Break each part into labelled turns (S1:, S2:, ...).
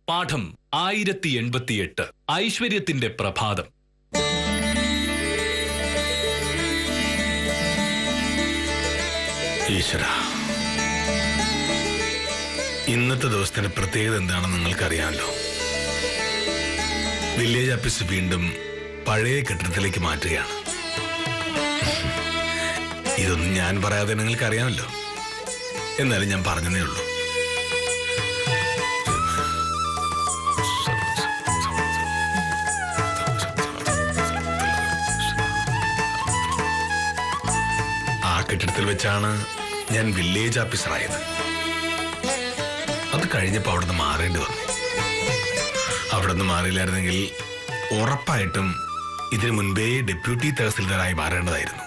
S1: പാഠം 1088 ഐശ്വര്യത്തിന്റെ പ്രഭാതം.
S2: ഈശ്വര, ഇന്നത്തെ ദിവസത്തിന്റെ പ്രത്യേകത എന്താണെന്ന് നിങ്ങൾക്കറിയാമല്ലോ. വില്ലേജ് ഓഫീസ് വീണ്ടും പഴയ കെട്ടിടത്തിലേക്ക് മാറ്റുകയാണ്. ഇതൊന്നും ഞാൻ പറയാതെ നിങ്ങൾക്കറിയാമല്ലോ. എന്നാലും ഞാൻ പറഞ്ഞതേ ഉള്ളൂ. ആ കെട്ടിടത്തിൽ വെച്ചാണ് ഞാൻ വില്ലേജ് ഓഫീസറായത്. അത് കഴിഞ്ഞപ്പോൾ അവിടുന്ന് മാറേണ്ടി വന്നു. അവിടുന്ന് മാറിയില്ലായിരുന്നെങ്കിൽ ഉറപ്പായിട്ടും ഇതിനു മുൻപേ ഡെപ്യൂട്ടി തഹസിൽദാരായി മാറേണ്ടതായിരുന്നു.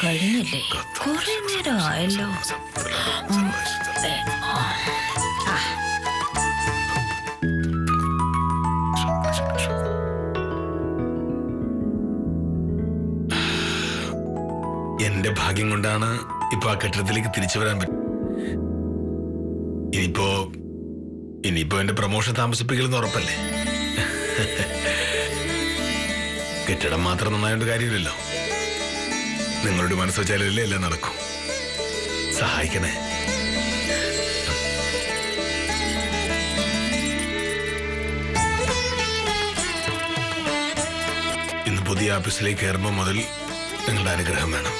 S3: കഴിഞ്ഞില്ലേ, കുറെ നേരമായല്ലോ.
S2: എന്റെ ഭാഗ്യം കൊണ്ടാണ് ഇപ്പൊ ആ കെട്ടിടത്തിലേക്ക് തിരിച്ചു വരാൻ പറ്റും. ഇനിയിപ്പോ എന്റെ പ്രൊമോഷൻ താമസിപ്പിക്കലെന്ന് ഉറപ്പല്ലേ. കെട്ടിടം മാത്രം നന്നായോണ്ട് കാര്യമില്ലല്ലോ. നിങ്ങളുടെ മനസ്സ് വെച്ചാലല്ലേ എല്ലാം നടക്കും. സഹായിക്കണേ. ഇന്ന് പുതിയ ഓഫീസിലേക്ക് കയറുമ്പോൾ മുതൽ നിങ്ങളുടെ അനുഗ്രഹം വേണം.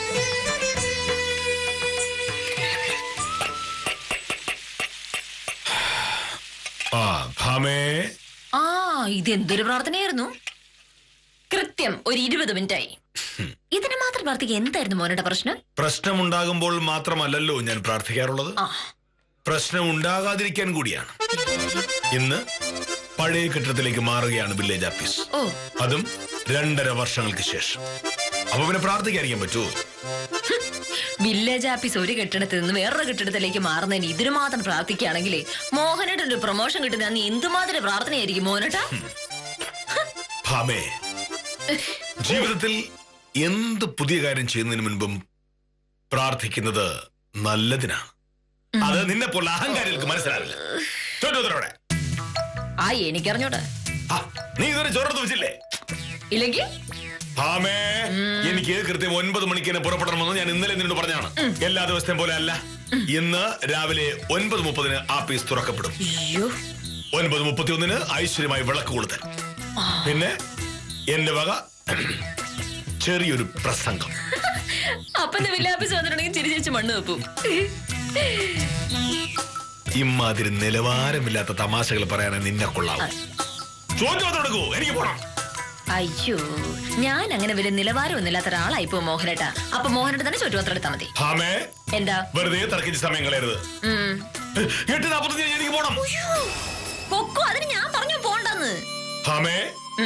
S3: ഇതെന്തൊരു പ്രാർത്ഥനയായിരുന്നു. കൃത്യം ഒരു 20 മിനിറ്റായി. ഇതിനെ മാത്രം പ്രാർത്ഥിക്കുക എന്തായിരുന്നു മോനുടെ പ്രശ്നം?
S2: പ്രശ്നമുണ്ടാകുമ്പോൾ മാത്രമല്ലല്ലോ ഞാൻ പ്രാർത്ഥിക്കാറുള്ളത്. പ്രശ്നം ഉണ്ടാകാതിരിക്കാൻ കൂടിയാണ്. ഇന്ന് പഴയ കെട്ടിടത്തിലേക്ക് മാറുകയാണ് വില്ലേജ് ഓഫീസ്. അതും 2.5 വർഷങ്ങൾക്ക് ശേഷം. അപ്പൊ പിന്നെ പ്രാർത്ഥിക്കാതിരിക്കാൻ പറ്റുമോ?
S3: വില്ലേജ് ഓഫീസ് ഒരു കെട്ടിടത്തിൽ നിന്ന് വേറൊരു കെട്ടിടത്തിലേക്ക് മാറുന്നതിന് ഇതിനു മാത്രം പ്രാർത്ഥിക്കുകയാണെങ്കിലേ മോഹനേട്ടൻ ഒരു പ്രൊമോഷൻ കിട്ടുന്ന നീ എന്തുമാത്രം പ്രാർത്ഥനയായിരിക്കും മോനേട്ടാ.
S2: ജീവിതത്തിൽ എന്ത് പുതിയ കാര്യം ചെയ്യുന്നതിന് മുൻപും പ്രാർത്ഥിക്കുന്നത് നല്ലതിനാണ്. അത് നിന്നെ പോലെ അഹങ്കാരികൾക്ക് മനസ്സിലാവില്ല.
S3: എനിക്കറിഞ്ഞോട്ടെ.
S2: നീ ഇതുവരെ ചോറെടുത്ത് വെച്ചില്ലേ?
S3: ഇല്ലെങ്കിൽ
S2: എനിക്ക് കൃത്യം 9 മണിക്ക് തന്നെ പുറപ്പെടണമെന്ന് ഞാൻ ഇന്നലെ നിന്നോട് പറഞ്ഞാണ്. എല്ലാ ദിവസത്തെയും പോലെ അല്ല. ഇന്ന് രാവിലെ 9:30 ഓഫീസ് തുറക്കപ്പെടും. 9:31 ഐശ്വര്യമായി വിളക്ക് കൊളുത്താൻ. പിന്നെ എന്റെ വക ചെറിയൊരു പ്രസംഗം. ഇമാതിരി നിലവാരമില്ലാത്ത തമാശകൾ പറയാൻ നിന്നെ കൊള്ളാവും. ചോദ്യം എനിക്ക് പോണം.
S3: അയ്യോ, ഞാൻ അങ്ങനെ വലിയ നിലവാരമൊന്നുമില്ലാത്ത ഒരാളായിപ്പോ മോഹനേട്ടാ. അപ്പൊ മോഹനേട്ട തന്നെ ചോറ്റുപാത്രം എടുത്താൽ മതി.
S2: എന്താ വെറുതെ തർക്കിച്ച് സമയം കളയരുത്. 8:45 എനിക്ക് പോണം.
S3: അതിന് ഞാൻ പറഞ്ഞു പോണ്ടെന്ന്.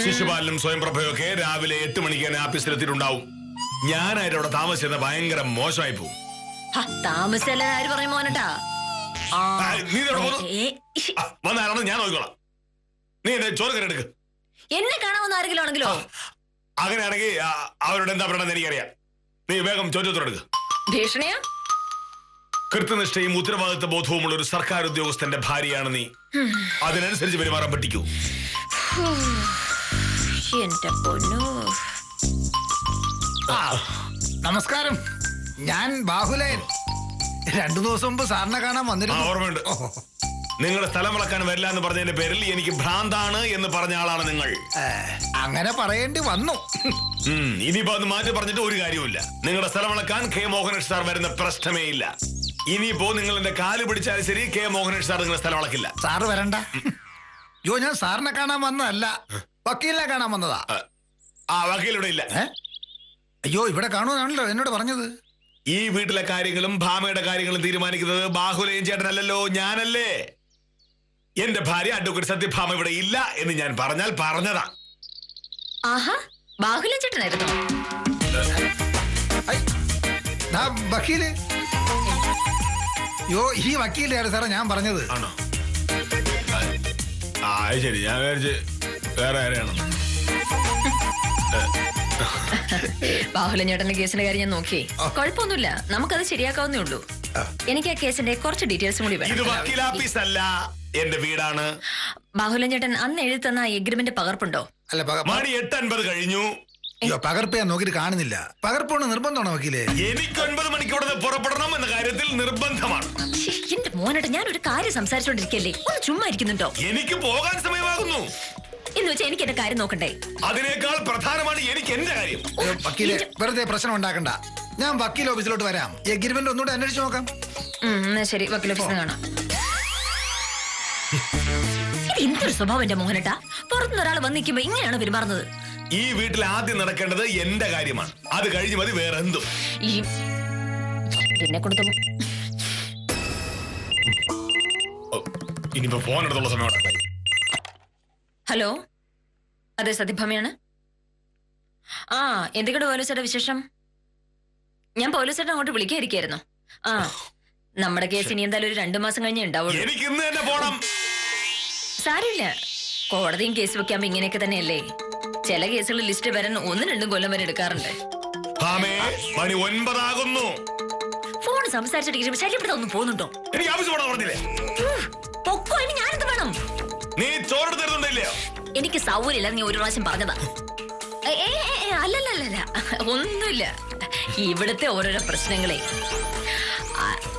S2: ശിശുപാലനും സ്വയംപ്രഭയൊക്കെ രാവിലെ 8 മണിക്ക് തന്നെ ഓഫീസിലെത്തിയിട്ടുണ്ടാവും. ഞാനായിട്ട് അവിടെ താമസിച്ചത് ഭയങ്കര മോശമായി പോകും.
S3: താമസിച്ചല്ലേ ആര് പറഞ്ഞു മോഹനേട്ടാ?
S2: വന്നാരാണെന്ന് ഞാൻ നോക്കിക്കോളാം. നീ എന്നെ ചോറ് കറി എടുക്ക്.
S3: എന്നെ കാണാവുന്ന ആരെങ്കിലും ആണെങ്കിലോ?
S2: അങ്ങനെയാണെങ്കിൽ അവരോട് എന്താ പറയണമെന്ന് എനിക്കറിയാം. നീ വേഗം ചോദ്യത്തോടെടുക്ക്.
S3: ഭീഷണിയാ?
S2: കൃത്യനിഷ്ഠയും ഉത്തരവാദിത്വ ബോധവുമുള്ള ഒരു സർക്കാർ ഉദ്യോഗസ്ഥന്റെ ഭാര്യയാണ് നീ. അതിനനുസരിച്ച് പെരുമാറാൻ പറ്റിക്കൂ.
S4: നമസ്കാരം, ഞാൻ ബാഹുലയൻ. 2 ദിവസം മുമ്പ് സാറിനെ കാണാൻ വന്നിരുന്നു.
S2: ഓർമ്മയുണ്ട്. നിങ്ങളുടെ സ്ഥലം വിളക്കാൻ വരില്ല എന്ന് പറഞ്ഞതിന്റെ പേരിൽ എനിക്ക് ഭ്രാന്താണ് എന്ന് പറഞ്ഞ ആളാണ് നിങ്ങൾ.
S4: അങ്ങനെ പറയേണ്ടി വന്നു.
S2: ഇനിയിപ്പോ അത് മാറ്റി പറഞ്ഞിട്ട് ഒരു കാര്യമില്ല. നിങ്ങളുടെ സ്ഥലം വിളക്കാൻ കെ മോഹനേഷ് സാർ വരുന്ന പ്രശ്നമേ ഇല്ല. ഇനിയിപ്പോ നിങ്ങൾ എന്റെ കാല് പിടിച്ചാലും ശരി, കെ മോഹനേഷ് സാർ നിങ്ങളുടെ സ്ഥലം വിളക്കില്ല.
S4: സാറ് വരണ്ട. ഞാൻ സാറിനെ കാണാൻ വന്നതല്ല, വക്കീലിനെ കാണാൻ വന്നതാ.
S2: വക്കീൽ ഇവിടെ ഇല്ല.
S4: അയ്യോ, ഇവിടെ കാണുമെന്നാണല്ലോ എന്നോട് പറഞ്ഞത്.
S2: ഈ വീട്ടിലെ കാര്യങ്ങളും ഭാമയുടെ കാര്യങ്ങളും തീരുമാനിക്കുന്നത് ബാഹുലയൻ ചേട്ടനല്ലല്ലോ, ഞാനല്ലേ. എന്റെ ഭാര്യ അഡ്വക്കേറ്റ് സത്യഭാമ ഇവിടെ ഇല്ല എന്ന് ഞാൻ പറഞ്ഞാൽ പറഞ്ഞതാ.
S3: ബാഹുലയൻ ചേട്ടനായിരുന്നു
S4: വക്കീല്. ഈ വക്കീലാണ് സാറേ ഞാൻ പറഞ്ഞത്.
S2: ആണോ? ശരി, ഞാൻ വിചാരിച്ച് വേറെ ആരെയാണോ.
S3: ബാഹുലൻ ചേട്ടന്റെ കേസിന്റെ കാര്യം ഞാൻ നോക്കി. കുഴപ്പമൊന്നുമില്ല, നമുക്കത് ശരിയാക്കാവുന്നേ ഉള്ളൂ. എനിക്ക് ആ കേസിന്റെ കുറച്ച് ഡീറ്റെയിൽസും കൂടി
S2: ഇത് വക്കീലാഫീസ് അല്ല, എന്റെ വീടാണ്.
S3: ബാഹുലൻ ചേട്ടൻ അന്ന് എഴുതി തന്ന എഗ്രിമെന്റ് പകർപ്പുണ്ടോ?
S4: അല്ല
S2: മണി 8:50 കഴിഞ്ഞു.
S4: അയ്യോ, പകർപ്പ് ഞാൻ നോക്കിയിട്ട് കാണുന്നില്ല. പകർപ്പോണ് നിർബന്ധമാണോ വക്കീലേ?
S2: എനിക്ക് 9 മണിക്കൂടെ പുറപ്പെടണം എന്ന കാര്യത്തിൽ നിർബന്ധമാണ്.
S3: എന്റെ മോനേട്ട, ഞാൻ ഒരു കാര്യം സംസാരിച്ചോണ്ടിരിക്കല്ലേ, ഒന്ന് ചുമ്മാ ഇരിക്കുന്നുണ്ടോ?
S2: എനിക്ക് പോകാൻ സമയമാകുന്നു
S3: എന്ന് വെച്ചാൽ എനിക്ക് എന്റെ കാര്യം നോക്കണ്ടേ?
S2: അതിനേക്കാൾ പ്രധാനമാണ് എനിക്ക് എന്റെ കാര്യം.
S4: വക്കീലെ, വെറുതെ പ്രശ്നം ഉണ്ടാക്കണ്ട. ഞാൻ വക്കീൽ ഓഫീസിലോട്ട് വരാം. എഗ്രിമെന്റ് ഒന്നുകൂടെ അന്വേഷിച്ച് നോക്കാം.
S3: എന്നാ ശരി, വക്കീൽ ഓഫീസിൽ കാണാം. എന്തൊരു സ്വഭാവം എന്റെ മോഹനേട്ട, പുറത്തുനിന്ന് ഒരാൾ വന്ന് നിൽക്കുമ്പോ ഇങ്ങനെയാണ് പെരുമാറുന്നത്.
S2: ഈ വീട്ടിൽ ആദ്യം നടക്കേണ്ടത് എന്റെ കാര്യമാണ്. അത് കഴിഞ്ഞ് മതി വേറെ എന്തും.
S3: ഈ എന്നെ കൊടുത്തു
S2: ഇനിയിപ്പോ ഫോൺ എടുത്തുള്ള സമയമാണ്.
S3: ഹലോ, അതെ സത്യഭാമയാണ്. ആ, എന്തൊക്കെയാണ് പോലീസുകാരുടെ വിശേഷം? ഞാൻ പോലീസുകാരെ അങ്ങോട്ട് വിളിക്കാതിരിക്കായിരുന്നു. ആ, നമ്മുടെ കേസ് ഇനി എന്തായാലും ഒരു 2 മാസം കഴിഞ്ഞേ ഉണ്ടാവുള്ളൂ.
S2: എനിക്ക് ഇന്ന് തന്നെ പോണം.
S3: സാരമില്ല, കോടതിയും കേസ് വെക്കാമ്പോ ഇങ്ങനെയൊക്കെ തന്നെയല്ലേ. ചില കേസുകൾ ലിസ്റ്റ് വരാൻ 1-2 കൊല്ലം വരെ എടുക്കാറുണ്ട്.
S2: മണി 9 ആകുന്നു.
S3: ഫോൺ സംസാരിച്ചിട്ട് ശല്യപ്പെടുത്താൻ ഒന്നും പോകുന്നുണ്ടോ?
S2: എനിക്ക് ആവശ്യപ്പെടാൻ പറഞ്ഞില്ലേ?
S3: പൊക്കോ, ഇനി ഞാനെന്ത് വേണം?
S2: നീ ചോറ് തരുന്നുണ്ടല്ലോ.
S3: എനിക്ക് സൗകര്യമില്ല, നീ ഒരു പ്രാവശ്യം പറഞ്ഞതാ. അല്ലല്ല, ഒന്നുമില്ല. ഇവിടുത്തെ ഓരോരോ പ്രശ്നങ്ങളെ.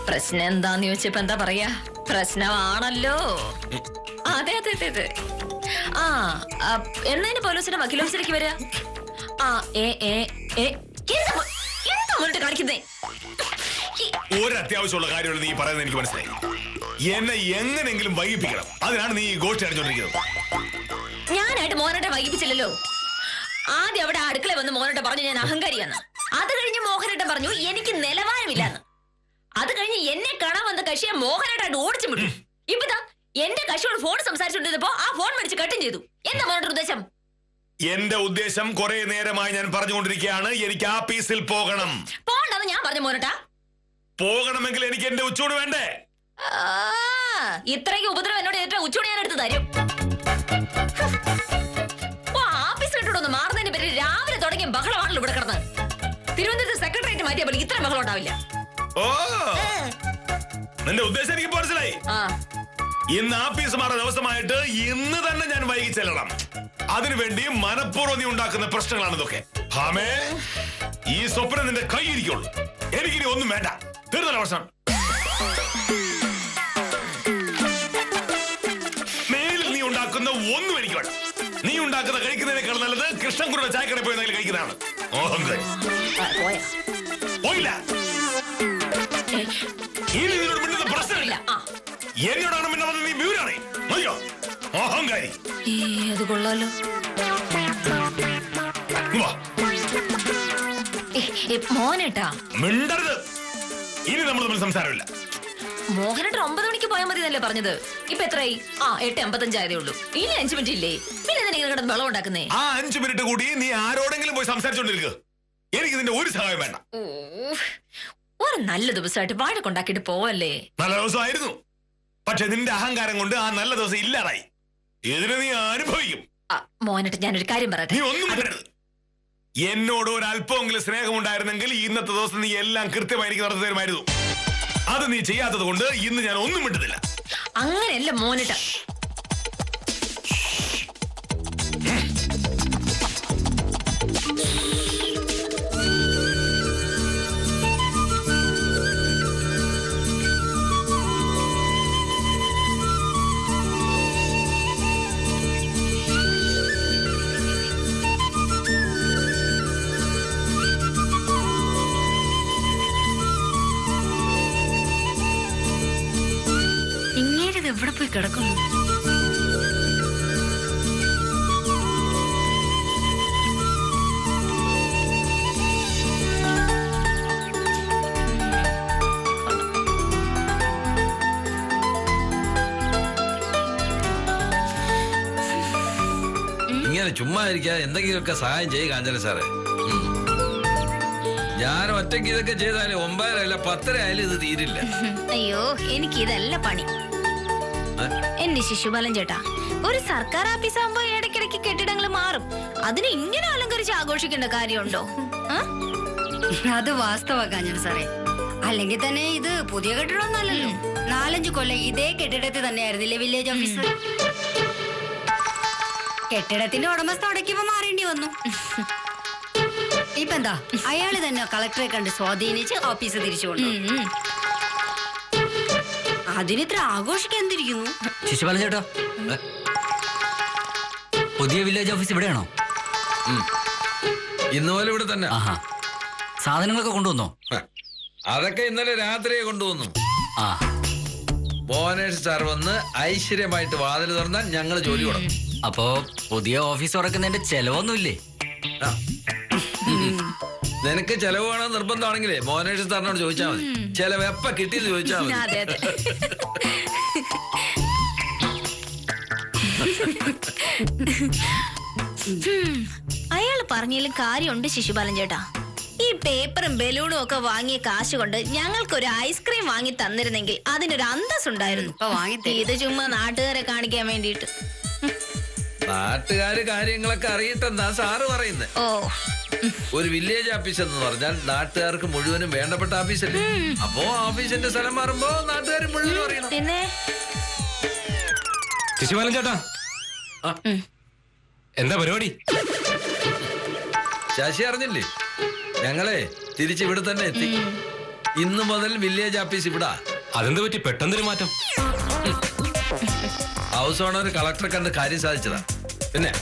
S3: പ്രശ്നം എന്താന്ന് ചോദിച്ചപ്പോ എന്താ പറയാ, പ്രശ്നമാണല്ലോ. അതെ. ആ, എന്നതിന് പോലീസിന്റെ വക്കീൽ ഓഫീസിലേക്ക് വരിക. ആ, എന്താ മുന്നിട്ട് കാണിക്കുന്നേ?
S2: ഒരു അത്യാവശ്യമുള്ള കാര്യമാണ് നീ പറയുന്നത്, എനിക്ക് മനസ്സിലായി. എന്നെ എങ്ങനെങ്കിലും വൈകിപ്പിക്കണം, അതിനാണ് നീ ഗോഷ്ടി അടിച്ചോണ്ടിരിക്കുന്നത്.
S3: ഞാനായിട്ട് മോഹനേട്ടൻ വൈകിപ്പിച്ചില്ലല്ലോ. ആദ്യം അവിടെ അടുക്കള വന്ന് മോഹനേട്ടൻ പറഞ്ഞു ഞാൻ അഹങ്കാരിയാന്ന്. അത് കഴിഞ്ഞ് മോഹനേട്ടൻ പറഞ്ഞു എനിക്ക് നിലവാരമില്ലാന്ന്. അത് കഴിഞ്ഞ് എന്നെ കാണാൻ വന്ന കക്ഷിയെ മോഹനേട്ടായിട്ട് ഓടിച്ചു വിട്ടു. ഇപ്പതാ എന്റെ കക്ഷിയോട് ഫോൺ സംസാരിച്ചോണ്ടിരുന്നപ്പോ ആ ഫോൺ മേടിച്ച് കട്ടും ചെയ്തു. എന്താ മോഹനേട്ടൻ ഉദ്ദേശം?
S2: എന്റെ ഉദ്ദേശം കുറെ നേരമായി ഞാൻ പറഞ്ഞുകൊണ്ടിരിക്കുകയാണ്, എനിക്ക് ആ പീസിൽ പോകണം.
S3: പോണ്ടെന്ന് ഞാൻ പറഞ്ഞു മോഹനേട്ടാ.
S2: പോകണമെങ്കിൽ എനിക്ക് എന്റെ ഉച്ചൂട് വേണ്ടേ?
S3: ഇത്രയ്ക്ക് ഉപദ്രവം എന്നോട് ഏറ്റവും ഉച്ചൂട് ഞാൻ എടുത്ത് തരും. ആഫീസ് വിട്ടോടൊന്ന് മാറുന്നതിന് പേര് രാവിലെ തുടങ്ങിയ ബഹളമാണല്ലോ ഇവിടെ കിടന്ന്. തിരുവനന്തപുരത്ത് സെക്രട്ടറിയേറ്റ് മാറ്റിയാൽ പോലും ഇത്ര ബഹളം ഉണ്ടാവില്ല.
S2: ഓ, നിന്റെ ഉദ്ദേശം എനിക്ക് മനസ്സിലായി. ഇന്ന് ആഫീസ് മാറുന്ന ദിവസമായിട്ട് ഇന്ന് തന്നെ ഞാൻ വൈകി ചെല്ലണം. അതിനുവേണ്ടി മനഃപൂർവ്വം നീ ഉണ്ടാക്കുന്ന പ്രശ്നങ്ങളാണ് ഇതൊക്കെ. ഹാമേ, ഈ സ്വപ്നം നിന്റെ കൈയിരിക്കുള്ളൂ. എനിക്കിനി ഒന്നും വേണ്ട. തീർന്നല്ല പ്രശ്നം. മേലിൽ നീ ഉണ്ടാക്കുന്ന ഒന്നും എനിക്ക് വേണ്ട. നീ ഉണ്ടാക്കുന്ന കഴിക്കുന്നതിനേക്കാൾ നല്ലത് കൃഷ്ണൻകുരുടെ ചായക്കടയിൽ പോയി എന്തെങ്കിലും കഴിക്കുന്നതാണ്. പോയില്ല. ഇനി നിന്നോട് മിണ്ടുന്ന പ്രശ്നമില്ല. എന്നോടാണ് മിണ്ടുന്നത്, നീ വ്യൂരാണേ. മതിയോ? അഹങ്കാരി.
S3: അത് കൊള്ളാലോ. മോഹനേട്ടാ
S2: മിണ്ടരുത്. ഇനി നമ്മൾ തമ്മിൽ സംസാരമില്ല.
S3: മോഹനേട്ടൻ 9 മണിക്ക് പോയാൽ മതി എന്നല്ലേ പറഞ്ഞത്? ഇപ്പൊ എത്രയായി? 8:55 ആയതേ ഉള്ളൂ. ഇനി 5 മിനിറ്റ് ഇല്ലേ? പിന്നെ എന്തെങ്കിലും കിടന്ന് വെള്ളം ഉണ്ടാക്കുന്നേ?
S2: ആ 5 മിനിറ്റ് കൂടി നീ ആരോടെങ്കിലും പോയി സംസാരിച്ചോണ്ടിരിക്കുക. എനിക്ക് നിന്റെ ഒരു സഹായം വേണ്ട.
S3: ഒരു നല്ല ദിവസമായിട്ട് വാഴ കൊണ്ടാക്കിട്ട് പോവല്ലേ?
S2: നല്ല ദിവസമായിരുന്നു, പക്ഷെ നിന്റെ അഹങ്കാരം കൊണ്ട് ആ നല്ല ദിവസം ഇല്ലാതായി. ഇതിന് നീ അനുഭവിക്കും.
S3: മോഹനേട്ടൻ, ഞാനൊരു കാര്യം പറയട്ടെ.
S2: നീ ഒന്നും പറയരുത്. എന്നോട് ഒരു അല്പമെങ്കിലും സ്നേഹമുണ്ടായിരുന്നെങ്കിൽ ഇന്നത്തെ ദിവസം നീ എല്ലാം കൃത്യമായി എനിക്ക് നടത്തി തരുമായിരുന്നു. അത് നീ ചെയ്യാത്തത് കൊണ്ട് ഇന്ന് ഞാൻ ഒന്നും വിട്ടുന്നില്ല.
S3: അങ്ങനെയല്ല മോഹനേട്ട. എവിടെ പോയി കിടക്കുന്നു?
S5: ഇങ്ങനെ ചുമ്മാ ഇരിക്കാതെ എന്തെങ്കിലുമൊക്കെ സഹായം ചെയ്യ കാഞ്ചന സാറേ. ഞാൻ ഒറ്റയ്ക്ക് ഇതൊക്കെ ചെയ്താലും 9 അല്ല 10 ആയാലും ഇത് തീരില്ല.
S3: അയ്യോ, എനിക്ക് ഇതല്ല പണി. എന്റെ ശിശുപാലൻ ചേട്ടാ, ഒരു സർക്കാർ ഓഫീസ് ആകുമ്പോ ഇടയ്ക്കിടയ്ക്ക് കെട്ടിടങ്ങൾ മാറും. അതിന് ഇങ്ങനെ അലങ്കരിച്ച് ആഘോഷിക്കേണ്ട കാര്യമുണ്ടോ?
S6: അത് വാസ്തവാക്കാൻ സാറേ. അല്ലെങ്കിൽ തന്നെ ഇത് പുതിയ കെട്ടിടമൊന്നും അല്ലല്ലോ. 4-5 കൊല്ലം ഇതേ കെട്ടിടത്തിൽ തന്നെയായിരുന്നില്ലേ വില്ലേജ് ഓഫീസ്? കെട്ടിടത്തിന്റെ ഉടമസ്ഥ ഉടക്കിയപ്പോ മാറേണ്ടി വന്നു. ഇപ്പൊ എന്താ അയാള് തന്നെ കളക്ടറെ കണ്ട് സ്വാധീനിച്ച് ഓഫീസ് തിരിച്ചുകൊണ്ടു. അതിനിത്ര ആഘോഷിക്കാൻ എന്തിരിക്കുന്നു?
S7: ശിശുപാലൻ ചേട്ടാ, പുതിയ വില്ലേജ് ഓഫീസ് ഇവിടെയാണോ?
S5: ഇന്ന് പോലെ ഇവിടെ തന്നെ.
S7: ആഹാ, സാധനങ്ങളൊക്കെ കൊണ്ടുവന്നോ?
S5: അതൊക്കെ ഇന്നലെ രാത്രിയെ കൊണ്ടുവന്നു.
S7: ആ,
S5: മോനേഷ് സാർ വന്ന് ഐശ്വര്യമായിട്ട് വാതിൽ തുറന്നാൽ ഞങ്ങൾ ജോലി തുടങ്ങും.
S7: അപ്പോ പുതിയ ഓഫീസ് തുറക്കുന്നതിന്റെ ചെലവൊന്നുമില്ലേ?
S5: ആ. നിനക്ക് ചെലവ് വേണം നിർബന്ധമാണെങ്കിലേ മോനേഷ് സാറിനോട് ചോദിച്ചാൽ മതി. ചെലവ് എപ്പ കിട്ടിയെന്ന് ചോദിച്ചാൽ മതി.
S3: അതെ അതെ. അയാള് പറഞ്ഞതിലും കാര്യമുണ്ട് ശിശുപാലൻ ചേട്ടാ. ഈ പേപ്പറും ബലൂണും ഒക്കെ വാങ്ങിയ കാശ് കൊണ്ട് ഞങ്ങൾക്കൊരു ഐസ്ക്രീം വാങ്ങി തന്നിരുന്നെങ്കിൽ അതിനൊരു അന്തസ് ഉണ്ടായിരുന്നു. ഇത് ചുമ്മാ നാട്ടുകാരെ കാണിക്കാൻ വേണ്ടിയിട്ട്.
S5: നാട്ടുകാര് കാര്യങ്ങളൊക്കെ അറിയിട്ടെന്നാ സാറ് പറയുന്നത്.
S3: ഓ,
S5: ഒരു വില്ലേജ് ഓഫീസ് എന്ന് പറഞ്ഞാൽ നാട്ടുകാർക്ക് മുഴുവനും വേണ്ടപ്പെട്ട ഓഫീസല്ലേ. അപ്പോ ഓഫീസിന്റെ സ്ഥലം മാറുമ്പോ നാട്ടുകാർ മുഴുവനും അറിയണം.
S3: പിന്നെ
S1: ശിശുപാലൻ ചേട്ടാ, എന്താ പരിപാടി?
S5: ശശി അറിഞ്ഞില്ലേ? ഞങ്ങളെ തിരിച്ചിവിടെ തന്നെ എത്തി. ഇന്നു മുതൽ വില്ലേജ് ഓഫീസ് ഇവിടാ.
S1: അതെന്ത് പറ്റി പെട്ടെന്നൊരു മാറ്റം?
S5: ഹൗസ് ഓണർ കളക്ടറെ കണ്ട് കാര്യം സാധിച്ചതാ. പിന്നെ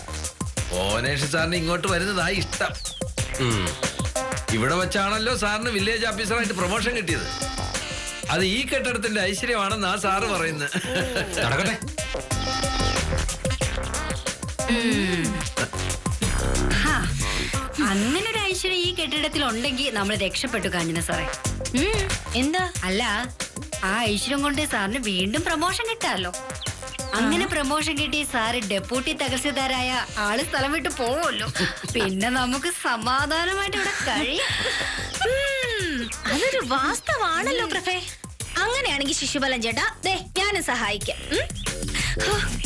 S5: മോനേഷ് സാറിന് ഇങ്ങോട്ട് വരുന്നതായി ഇഷ്ടം. ഇവിടെ വെച്ചാണല്ലോ സാറിന് വില്ലേജ് ഓഫീസറായിട്ട് പ്രൊമോഷൻ കിട്ടിയത്. അത് ഈ കെട്ടിടത്തിന്റെ ഐശ്വര്യമാണെന്ന് ആ സാറ് പറയുന്നത്.
S1: നടക്കട്ടെ.
S6: അങ്ങനെ ഒരു ഐശ്വര്യം ഈ കെട്ടിടത്തിൽ ഉണ്ടെങ്കിൽ നമ്മൾ രക്ഷപ്പെട്ടു കാഞ്ഞന സാറേ.
S3: എന്താ?
S6: അല്ല, ആ ഐശ്വര്യം കൊണ്ട് സാറിന് വീണ്ടും പ്രൊമോഷൻ കിട്ടാമല്ലോ. അങ്ങനെ പ്രൊമോഷൻ കിട്ടി സാറ് ഡെപ്യൂട്ടി തഹസിൽദാരായ ആള് സ്ഥലം വിട്ട് പോവുമല്ലോ. പിന്നെ നമുക്ക് സമാധാനമായിട്ട് ഇവിടെ കഴിയും.
S3: അതൊരു വാസ്തവാണല്ലോ പ്രഭേ. അങ്ങനെയാണെങ്കിൽ ശിശുപാലൻ ചേട്ടാ, ദേ ഞാനും സഹായിക്കാം.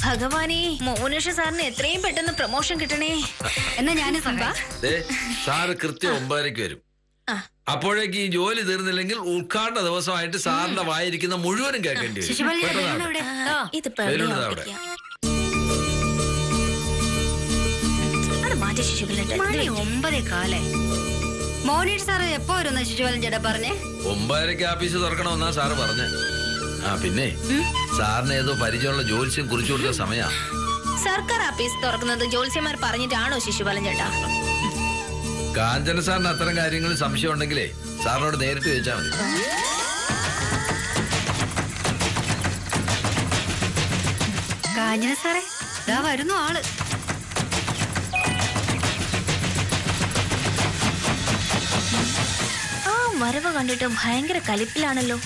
S3: ഭഗവാനെ, മോനേഷ് സാറിന് എത്രയും പെട്ടെന്ന് പ്രൊമോഷൻ കിട്ടണേ.
S6: എന്നാ ഞാനും
S5: സാറ് കൃത്യം 9:30 വരും. അപ്പോഴേക്ക് ഈ ജോലി തീർന്നില്ലെങ്കിൽ ഉദ്ഘാടന ദിവസമായിട്ട് സാറിന്റെ വായിരിക്കുന്ന മുഴുവനും കേൾക്കേണ്ടി വരും.
S3: ഇത് അത് മാറ്റി ശിശുപാലൻ.
S6: 9:15. മോനേഷ് സാറ് എപ്പോ വരുന്ന ശിശുപാലൻ ചേട്ടാ പറഞ്ഞേ?
S5: 9:30 ഓഫീസ് തുറക്കണമെന്നാ സാറ് പറഞ്ഞേ. ആ പിന്നെ സാറിന് ഏതോ പരിചയമുള്ള ജോത്സ്യം കുറിച്ചു കൊടുത്ത സമയാ.
S3: സർക്കാർ ഓഫീസ് തുറക്കുന്നത് ജോത്സ്യന്മാർ പറഞ്ഞിട്ടാണോ ശിശുപാലൻ ചേട്ടാ?
S5: കാഞ്ചന സാറിന് അത്തരം കാര്യങ്ങളിൽ സംശയം ഉണ്ടെങ്കിലേ സാറിനോട് നേരിട്ട് ചോദിച്ചാൽ മതി.
S6: കാഞ്ചന സാറേ, ഇതാ വരുന്നു ആള്.
S3: ആ വരവ് കണ്ടിട്ട് ഭയങ്കര കലിപ്പിലാണല്ലോ.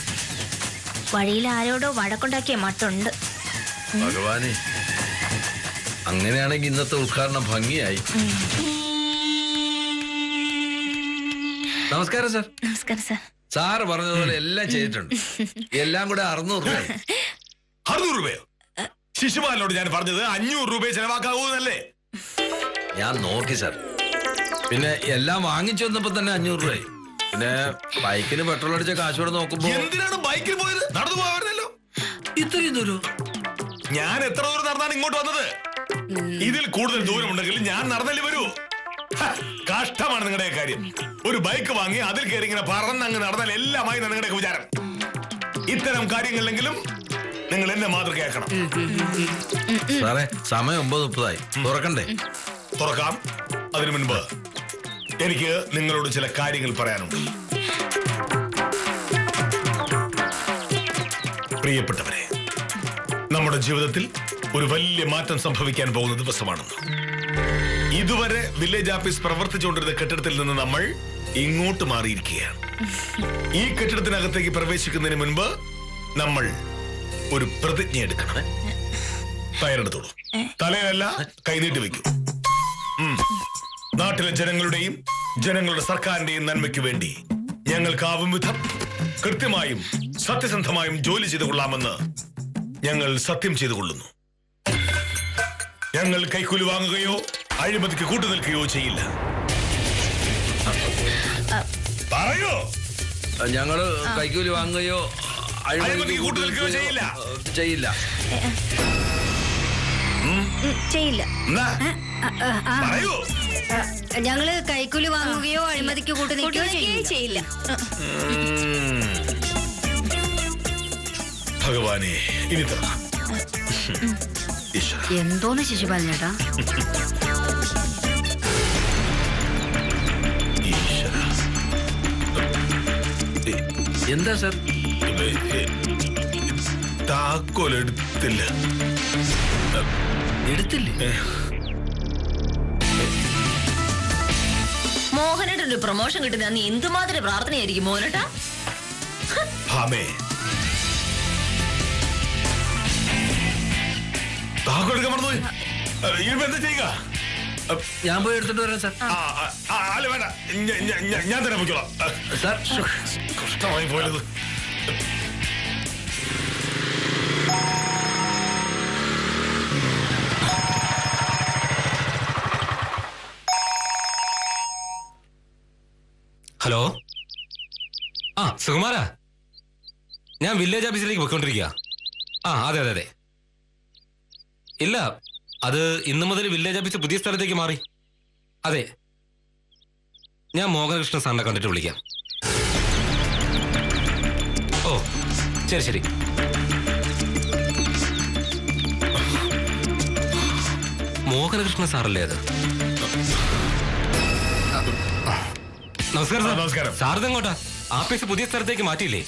S3: വഴിയിൽ ആരോടോ വഴക്കുണ്ടാക്കിയ മട്ടുണ്ട്.
S5: ഭഗവാനെ, അങ്ങനെയാണെങ്കിൽ ഇന്നത്തെ ഉദ്ഘാടനം ഭംഗിയായി. നമസ്കാരം സാർ.
S3: നമസ്കാരം സാർ.
S5: സാറ് പറഞ്ഞതുപോലെ എല്ലാം ചെയ്തിട്ടുണ്ട്. എല്ലാം കൂടെ 600 രൂപ.
S2: 600 രൂപയോ? ശിശുപാലനോട് ഞാൻ പറഞ്ഞത് 500 രൂപ ചെലവാക്കാവൂന്നല്ലേ?
S5: ഞാൻ നോക്കി സാർ. പിന്നെ എല്ലാം വാങ്ങിച്ചു വന്നപ്പോ തന്നെ 500 രൂപയായി. പിന്നെ ബൈക്കിന് പെട്രോൾ അടിച്ച കാശോടെ നോക്കുമ്പോ
S2: എന്തിനാണ് ബൈക്കിൽ പോയത്? നടന്നു പോകാമായിരുന്നല്ലോ.
S5: ഇത്രയും ദൂരം
S2: ഞാൻ എത്ര ദൂരം നടന്നാണ് ഇങ്ങോട്ട് വന്നത്? ഇതിൽ കൂടുതൽ ദൂരമുണ്ടെങ്കിൽ ഞാൻ നടന്നല്ലേ വരൂ. കഷ്ടമാണ് നിങ്ങളുടെ കാര്യം. ഒരു ബൈക്ക് വാങ്ങി അതിൽ കയറി ഇങ്ങനെ പറന്നങ്ങ് നടന്നാൽ എല്ലാമായി നിങ്ങളുടെ വിചാരം. ഇത്തരം കാര്യങ്ങളിലെങ്കിലും നിങ്ങൾ എന്നെ മാതൃകയാക്കണം.
S5: സാറേ, സമയം 9:30 തുറക്കണ്ടേ?
S2: തുറക്കാം. അതിനു മുൻപ് എനിക്ക് നിങ്ങളോട് ചില കാര്യങ്ങൾ പറയാനുണ്ട്. പ്രിയപ്പെട്ടവരെ, നമ്മുടെ ജീവിതത്തിൽ ഒരു വലിയ മാറ്റം സംഭവിക്കാൻ പോകുന്ന ദിവസമാണെന്ന്. ഇതുവരെ വില്ലേജ് ഓഫീസ് പ്രവർത്തിച്ചുകൊണ്ടിരുന്ന കെട്ടിടത്തിൽ നിന്ന് നമ്മൾ ഇങ്ങോട്ട് മാറിയിരിക്കുകയാണ്. ഈ കെട്ടിടത്തിനകത്തേക്ക് പ്രവേശിക്കുന്നതിന് മുൻപ് നമ്മൾ ഒരു പ്രതിജ്ഞ എടുക്കണം. തയ്യാറെടുത്തോളൂ. തലയല്ല, കൈനീട്ടി വെക്കൂ. നാട്ടിലെ ജനങ്ങളുടെയും ജനങ്ങളുടെ സർക്കാരിന്റെയും നന്മയ്ക്ക് വേണ്ടി ഞങ്ങൾക്കാവും വിധം കൃത്യമായും സത്യസന്ധമായും ജോലി ചെയ്തു കൊള്ളാമെന്ന് ഞങ്ങൾ സത്യം ചെയ്തു കൊള്ളുന്നു. ഞങ്ങൾ കൈക്കൂലി വാങ്ങുകയോ അഴിമതിക്ക് കൂട്ടുനിൽക്കുകയോ ചെയ്യില്ല. പറയൂ.
S5: ഞങ്ങള് കൈക്കൂലി വാങ്ങുകയോ
S2: അഴിമതിക്ക് കൂട്ടുനിൽക്കുകയോ ചെയ്യില്ല.
S5: ചെയ്യില്ല.
S6: ചെയ്യില്ല.
S2: എന്നാ? പറയൂ.
S6: ഞങ്ങള് കൈക്കൂലി വാങ്ങുകയോ അഴിമതിക്ക് കൂട്ടു നിൽക്കുകയോ
S3: ചെയ്യില്ല.
S2: ഭഗവാനെ, ഇനി തുറക്കാം. ഈശ്വരാ.
S6: എന്തോന്ന് ശിശുപാലൻ ചേട്ടാ?
S2: ഈശ്വരാ.
S5: എന്താ സാർ?
S2: താക്കോൽ എടുത്തില്ല.
S5: എടുത്തില്ലേ?
S3: മോഹനേട്ടൻ ഒരു പ്രൊമോഷൻ കിട്ടുന്ന നീ എന്തുമാതിരി പ്രാർത്ഥനയായിരിക്കും മോഹനേട്ടാ.
S2: ഭാമേ, താക്കോൽ എടുക്കാൻ മറന്നുപോയി. ഇനിയിപ്പോ എന്താ ചെയ്യുക?
S5: ഞാൻ പോയി എടുത്തിട്ട് വരാം സാർ.
S2: അല്ല വേണ്ട, ഞാൻ തന്നെ പോയിക്കോളാം.
S5: സാർ
S2: കഷ്ടമായി പോയത്.
S1: ഹലോ. ആ സുകുമാരാ, ഞാൻ വില്ലേജ് ഓഫീസിലേക്ക് പോയിക്കൊണ്ടിരിക്കുക. അതെ അതെ അതെ. ഇല്ല, അത് ഇന്നു മുതൽ വില്ലേജ് ഓഫീസ് പുതിയ സ്ഥലത്തേക്ക് മാറി. അതെ, ഞാൻ മോഹനകൃഷ്ണൻ സാറിനെ കണ്ടിട്ട് വിളിക്കാം. ഓ ശരി ശരി. മോഹനകൃഷ്ണൻ സാറല്ലേ അത്? നമസ്കാരം സാർ.
S2: നമസ്കാരം.
S1: സാറിതെങ്ങോട്ടാ? ആഫീസ് പുതിയ സ്ഥലത്തേക്ക് മാറ്റിയില്ലേ?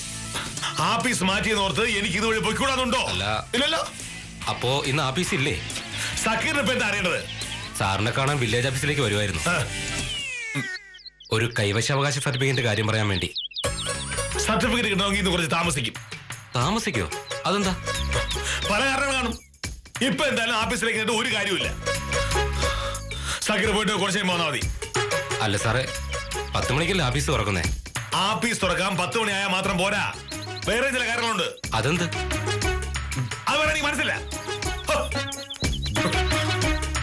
S2: ആഫീസ് മാറ്റിയെന്നോർത്ത് എനിക്ക് ഇതുവഴി പോയിക്കൂടാന്നുണ്ടോ?
S1: അല്ല.
S2: ഇല്ലല്ലോ.
S1: അപ്പോ ഇന്ന് ആഫീസ് ഇല്ലേ?
S2: സക്കീറിന് ഇപ്പൊ എന്താ അറിയേണ്ടത്?
S1: സാറിനെ കാണാൻ വില്ലേജ് ഓഫീസിലേക്ക് വരുമായിരുന്നു. ഒരു കൈവശാവകാശ സർട്ടിഫിക്കറ്റിന്റെ കാര്യം പറയാൻ വേണ്ടി.
S2: സർട്ടിഫിക്കറ്റ് കിട്ടണമെങ്കിൽ ഇന്ന് കുറച്ച് താമസിക്കും.
S1: താമസിക്കോ? അതെന്താ?
S2: പല കാരണങ്ങൾ കാണും. ഇപ്പൊ എന്തായാലും ആഫീസിലേക്ക് കേട്ട് ഒരു കാര്യമില്ല. സക്കീർ പോയിട്ട് കുറച്ച് കഴിയുമ്പോൾ വന്നാൽ മതി.
S1: അല്ല സാറേ, 10 മണിക്കല്ലേ ആഫീസ് തുറക്കുന്നേ?
S2: ആഫീസ് തുറക്കാൻ 10 മണിയായാൽ മാത്രം പോരാ. വേറെ ചില കാര്യങ്ങളുണ്ട്.
S1: അതെന്ത്?
S2: അത് വേറെ എനിക്ക് മനസ്സില്ല.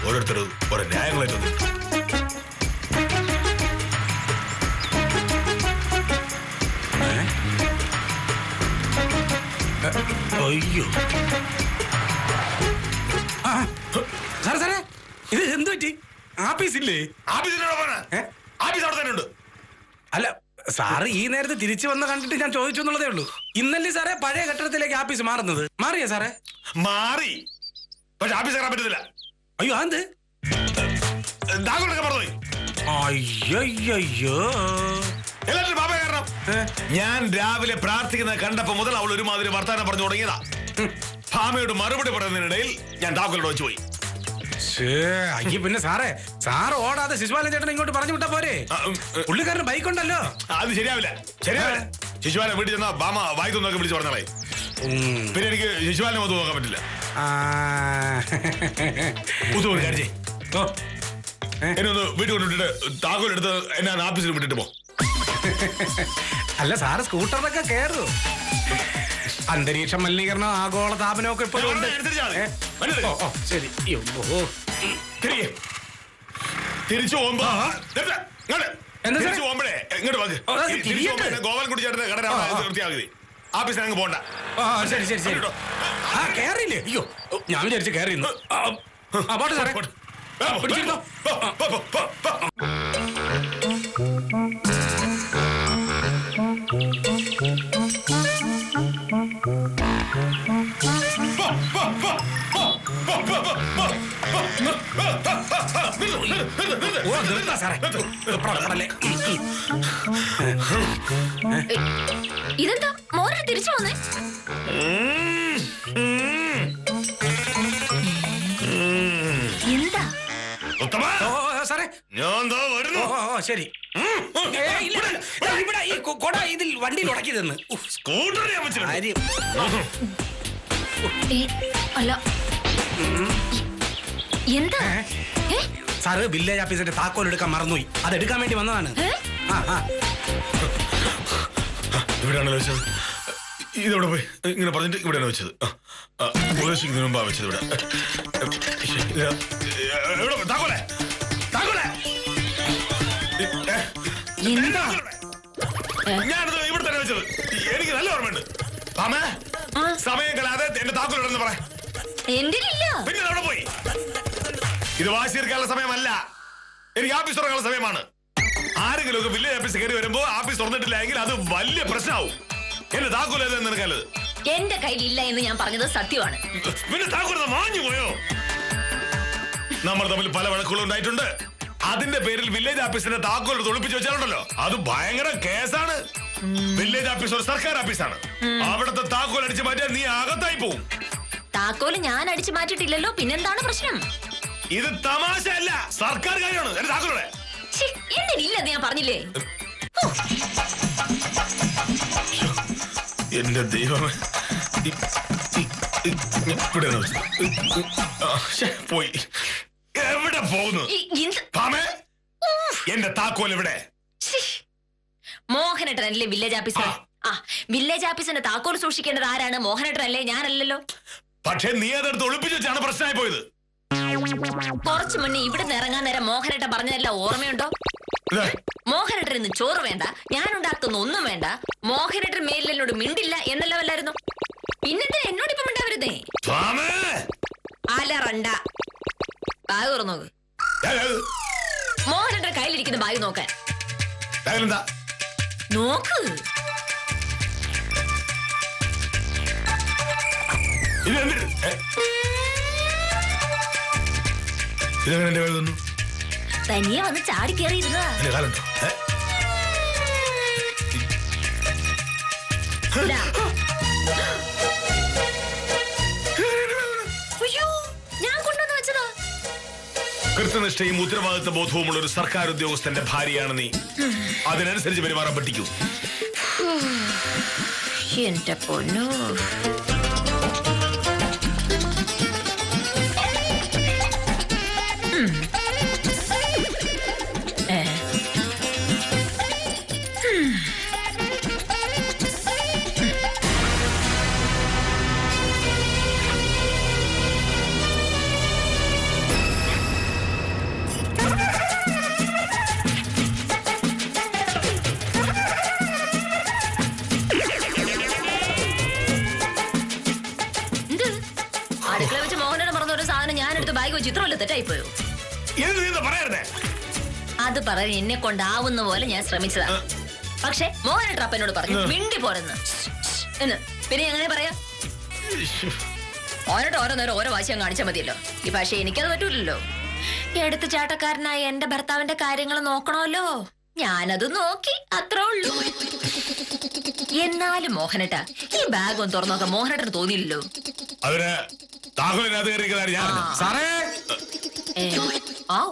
S2: ഓരോരുത്തരും ഓരോ ന്യായങ്ങളായിട്ട്. അയ്യോ
S8: സാറേ സാറേ, ഇത് എന്ത് പറ്റി? ആഫീസില്ലേ?
S2: ആഫീസിൽ ആഫീസ് അവിടെ തന്നെ ഉണ്ട്.
S8: അല്ല സാറ് ഈ നേരത്തെ തിരിച്ചു വന്ന് കണ്ടിട്ട് ഞാൻ ചോദിച്ചു എന്നുള്ളതേ ഉള്ളൂ. ഇന്നല്ലേ സാറേ പഴയ കെട്ടിടത്തിലേക്ക് ആഫീസ് മാറുന്നത്? മാറിയോ സാറേ?
S2: മാറി, പക്ഷെ ആഫീസ് കയറാൻ പറ്റുന്നില്ല.
S8: അയ്യോ അതെന്ത്?
S2: താങ്കളൊക്കെ പറഞ്ഞുപോയി.
S8: അയ്യോ
S2: എല്ലാവരും ബാബ കാരണം ഞാൻ രാവിലെ പ്രാർത്ഥിക്കുന്നത് കണ്ടപ്പോ മുതൽ അവൾ ഒരുമാതിരി വർത്താനം പറഞ്ഞു തുടങ്ങിയതാ. ഭാമയോട് മറുപടി പറയുന്നതിനിടയിൽ ഞാൻ താക്കോലോട് വെച്ച് പോയി.
S8: അയ്യ പിന്നെ സാറേ, സാറ് ഓടാതെ ശിശുപാലൻ ചേട്ടൻ ഇങ്ങോട്ട് പറഞ്ഞു വിട്ടാ പോരെ? പുള്ളിക്കാരന് ബൈക്ക് ഉണ്ടല്ലോ.
S2: അത് ശരിയാവില്ല. ശിശുപാലൻ വീട്ടിൽ ചെന്നാ ഭാമ വായിത്തൊന്നൊക്കെ വിളിച്ച് പറഞ്ഞാളെ. പിന്നെ എനിക്ക് ശിശുപാലനെ ഒത്തു നോക്കാൻ പറ്റില്ല. എന്നെ ഒന്ന് വീട്ടിൽ കൊണ്ടിട്ട് താക്കോൽ എടുത്ത് എന്നെ ആഫീസിൽ വിട്ടിട്ട് പോ.
S8: അല്ല സാറ് സ്കൂട്ടറിലൊക്കെ കേറൂ. അന്തരീക്ഷ മലിനീകരണം, ആഗോള താപനം ഒക്കെ ഇപ്പോഴും ഉണ്ട്. ശരി.
S2: തിരിച്ചു പോകുമ്പോ ഗോപാലൻകുട്ടി ചേട്ടന്റെ കട വൃത്തിയാക്കി ആഫീസിൽ അങ്ങ് പോണ്ട.
S8: ശരി ശരി ശരി. ആ കേറിയില്ലേ? അയ്യോ ഞാൻ വിചാരിച്ചു കേറിയിരുന്നു. പോട്ടെ സാറേ. പിടിച്ചിരുന്നോ?
S3: ഇതെന്താ മോനെ തിരിച്ചു വന്നേ? എന്താ
S8: സാറേ? ശരി. ഇവിടെ ഈ കൊട ഇതിൽ വണ്ടിയിൽ ഉടക്കിയതെന്ന്
S3: അല്ല എന്താ?
S8: സാറ് വില്ലേജ് ഓഫീസിന്റെ താക്കോൽ എടുക്കാൻ മറന്നുപോയി. അതെടുക്കാൻ വേണ്ടി വന്നതാണ്.
S2: ഇവിടെയാണല്ലോ വെച്ചത്. ഇതെവിടെ പോയി? ഇങ്ങനെ പറഞ്ഞിട്ട് ഇവിടെയാണ് വെച്ചത്. ഉപദേശിക്കുന്നതിന് മുമ്പാ വെച്ചത് ഇവിടെ. താക്കോലെ ഞാനത് ഇവിടെ തന്നെ വെച്ചത്. എനിക്ക് നല്ല ഓർമ്മയുണ്ട്. സമയം കളയാതെ എന്റെ താക്കോലെന്ന് പറയാം. പിന്നെ അവിടെ പോയി. ഇത് വാശി തീർക്കാനുള്ള സമയമല്ല, എനിക്ക് ആഫീസ് തുറക്കാനുള്ള സമയമാണ്. ആരെങ്കിലും ഒക്കെ വില്ലേജ് ഓഫീസ് കയറി വരുമ്പോ ആഫീസ് തുറന്നിട്ടില്ല എങ്കിൽ അത് വലിയ പ്രശ്നമാവും. എന്റെ താക്കോൽ നിനക്കല്ലത്.
S3: എന്റെ കയ്യിലില്ല എന്ന് ഞാൻ പറഞ്ഞത് സത്യമാണ്.
S2: പിന്നെ താക്കോൽ മാഞ്ഞു പോയോ? നമ്മൾ തമ്മിൽ പല വഴക്കുകളും ഉണ്ടായിട്ടുണ്ട്. അതിന്റെ പേരിൽ വില്ലേജ് ഓഫീസിന്റെ താക്കോൽ ഒളിപ്പിച്ച് വെച്ചാലുണ്ടല്ലോ, അത് ഭയങ്കര കേസാണ്. വില്ലേജ് ഓഫീസ് ഒരു സർക്കാർ ഓഫീസാണ്. അവിടുത്തെ താക്കോൽ അടിച്ചു മാറ്റിയാൽ നീ അകത്തായി പോവും.
S3: താക്കോല് ഞാൻ അടിച്ചു മാറ്റിട്ടില്ലല്ലോ, പിന്നെന്താണ് പ്രശ്നം?
S2: ഇത് തമാശ അല്ല, സർക്കാർ കാര്യമാണ്. എന്റെ താക്കോലെ
S3: എന്റെ ഇല്ലെന്ന് ഞാൻ പറഞ്ഞില്ലേ.
S2: എന്റെ ദൈവമേ, പോയി. എവിടെ പോകുന്നു? എന്റെ താക്കോൽ എവിടെ?
S3: മോഹനേട്ടനല്ലേ വില്ലേജ് ഓഫീസർ? വില്ലേജ് ഓഫീസിന്റെ താക്കോൽ സൂക്ഷിക്കേണ്ടത് ആരാണ്? മോഹനേട്ടനല്ലേ, ഞാനല്ലല്ലോ.
S2: പക്ഷെ നീ അതെടുത്ത് ഒളിപ്പിച്ചു വെച്ചാണ് പ്രശ്നമായി പോയത്.
S3: കുറച്ചു മുന്നേ ഇവിടുന്ന് ഇറങ്ങാൻ നേരം മോഹനേട്ടൻ പറഞ്ഞതെല്ലാം ഓർമ്മയുണ്ടോ? മോഹനേട്ടൻ ഇന്ന് ചോറ് വേണ്ട, ഞാൻ ഉണ്ടാക്കുന്ന ഒന്നും വേണ്ട, മോഹനേട്ടൻ മേലിൽ എന്നോട് മിണ്ടില്ല എന്നെല്ലാം അല്ലായിരുന്നു. പിന്നെന്താ എന്നോട് ഇപ്പം മിണ്ടാവരുതേ? അലറണ്ട. ബാഗ് തുറന്നു നോക്ക്. മോഹനേട്ടൻ കയ്യിലിരിക്കുന്ന ബാഗ് നോക്കാൻ നോക്ക്. തനിയെ വന്ന് ചാടി കയറിയിരുന്നതാ. ഞാൻ കൊണ്ടുവന്ന് വെച്ചതാ.
S2: കൃത്യനിഷ്ഠയും ഉത്തരവാദിത്വ ബോധവുമുള്ള ഒരു സർക്കാർ ഉദ്യോഗസ്ഥന്റെ ഭാര്യയാണ് നീ. അതിനനുസരിച്ച് പെരുമാറാൻ പഠിക്കൂ.
S3: എന്റെ പൊന്നോ. അടുക്കള വെച്ച് മോഹനോട് പറഞ്ഞ ഒരു സാധനം ഞാൻ എടുത്ത് ബാഗ് വെച്ച് ഇത്രയല്ല തെറ്റായിപ്പോയോ? അത് പറയാൻ എന്നെ കൊണ്ടാവുന്ന പോലെ ഞാൻ ശ്രമിച്ചതാ. പക്ഷെ മോഹനേട്ടൻ അപ്പനോട് പറഞ്ഞു മിണ്ടി പോരെന്ന് എന്ന്. പിന്നെ എങ്ങനെ പറയാ? മോഹനേട്ടൻ ഓരോ നേരം ഓരോ വാശിയം കാണിച്ചാൽ മതിയല്ലോ. ഈ പക്ഷെ എനിക്കത് പറ്റൂലല്ലോ. എടുത്തു ചാട്ടക്കാരനായ എന്റെ ഭർത്താവിന്റെ കാര്യങ്ങൾ നോക്കണമല്ലോ. ഞാനത് നോക്കി, അത്രേ ഉള്ളൂ. എന്നാലും മോഹനേട്ട ഈ ബാഗ് ഒന്ന് തുറന്നു നോക്കാൻ മോഹനേട്ടന് തോന്നിയില്ലല്ലോ.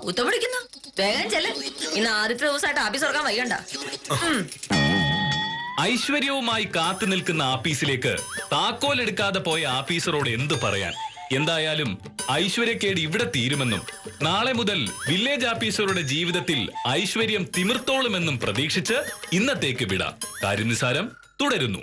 S3: ഉത്ത പിടിക്കുന്നു. വേഗം ചെല്ല്. ഇന്ന് ആദ്യത്തെ ദിവസമായിട്ട് ആഫീസ് തുറക്കാൻ വൈകണ്ട.
S9: ഐശ്വര്യവുമായി കാത്തു നിൽക്കുന്ന ആഫീസിലേക്ക് താക്കോൽ എടുക്കാതെ പോയ ആഫീസറോട് എന്ത് പറയാൻ? എന്തായാലും ഐശ്വര്യക്കേട് ഇവിടെ തീരുമെന്നും നാളെ മുതൽ വില്ലേജ് ഓഫീസറുടെ ജീവിതത്തിൽ ഐശ്വര്യം തിമിർത്തോളുമെന്നും പ്രതീക്ഷിച്ച് ഇന്നത്തേക്ക് വിട. കാര്യം നിസാരം തുടരുന്നു.